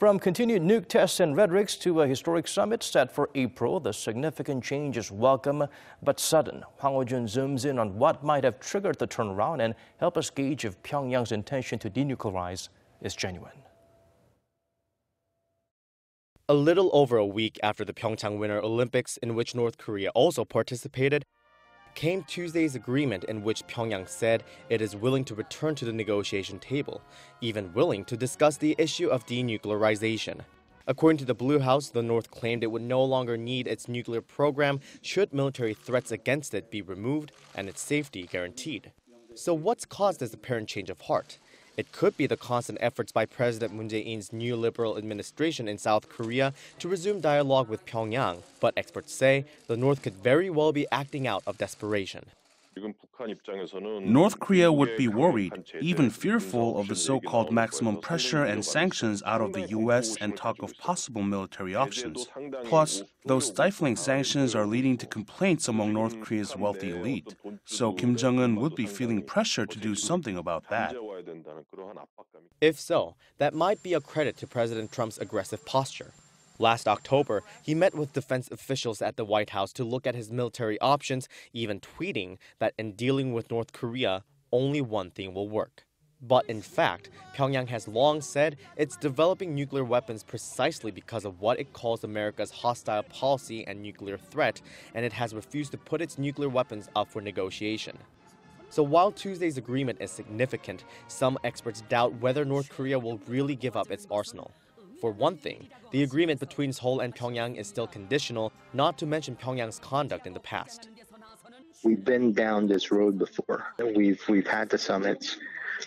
From continued nuke tests and rhetorics to a historic summit set for April, the significant change is welcome but sudden. Hwang Hojun zooms in on what might have triggered the turnaround and help us gauge if Pyongyang's intention to denuclearize is genuine. A little over a week after the PyeongChang Winter Olympics, in which North Korea also participated, came Tuesday's agreement in which Pyongyang said it is willing to return to the negotiation table, even willing to discuss the issue of denuclearization. According to the Blue House, the North claimed it would no longer need its nuclear program should military threats against it be removed and its safety guaranteed. So what's caused this apparent change of heart? It could be the constant efforts by President Moon Jae-in's new liberal administration in South Korea to resume dialogue with Pyongyang, but experts say the North could very well be acting out of desperation. North Korea would be worried, even fearful of the so-called maximum pressure and sanctions out of the U.S. and talk of possible military options. Plus, those stifling sanctions are leading to complaints among North Korea's wealthy elite. So Kim Jong-un would be feeling pressure to do something about that. If so, that might be a credit to President Trump's aggressive posture. Last October, he met with defense officials at the White House to look at his military options, even tweeting that in dealing with North Korea, only one thing will work. But in fact, Pyongyang has long said it's developing nuclear weapons precisely because of what it calls America's hostile policy and nuclear threat, and it has refused to put its nuclear weapons up for negotiation. So while Tuesday's agreement is significant, some experts doubt whether North Korea will really give up its arsenal. For one thing, the agreement between Seoul and Pyongyang is still conditional, not to mention Pyongyang's conduct in the past. We've been down this road before. We've had the summits.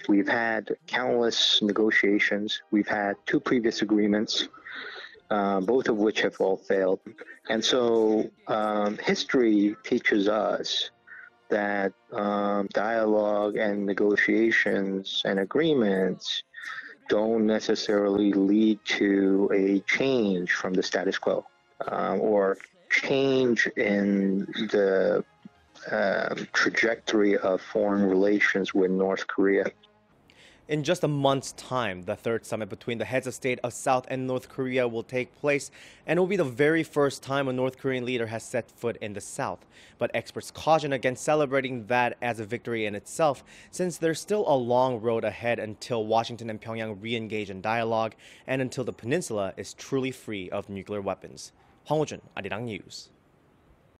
We've had countless negotiations. We've had two previous agreements, both of which have all failed. And so history teaches us that dialogue and negotiations and agreements don't necessarily lead to a change from the status quo or change in the trajectory of foreign relations with North Korea. In just a month's time, the third summit between the heads of state of South and North Korea will take place, and it will be the very first time a North Korean leader has set foot in the South. But experts caution against celebrating that as a victory in itself, since there's still a long road ahead until Washington and Pyongyang re-engage in dialogue and until the peninsula is truly free of nuclear weapons. Hwang Hojun, Arirang News.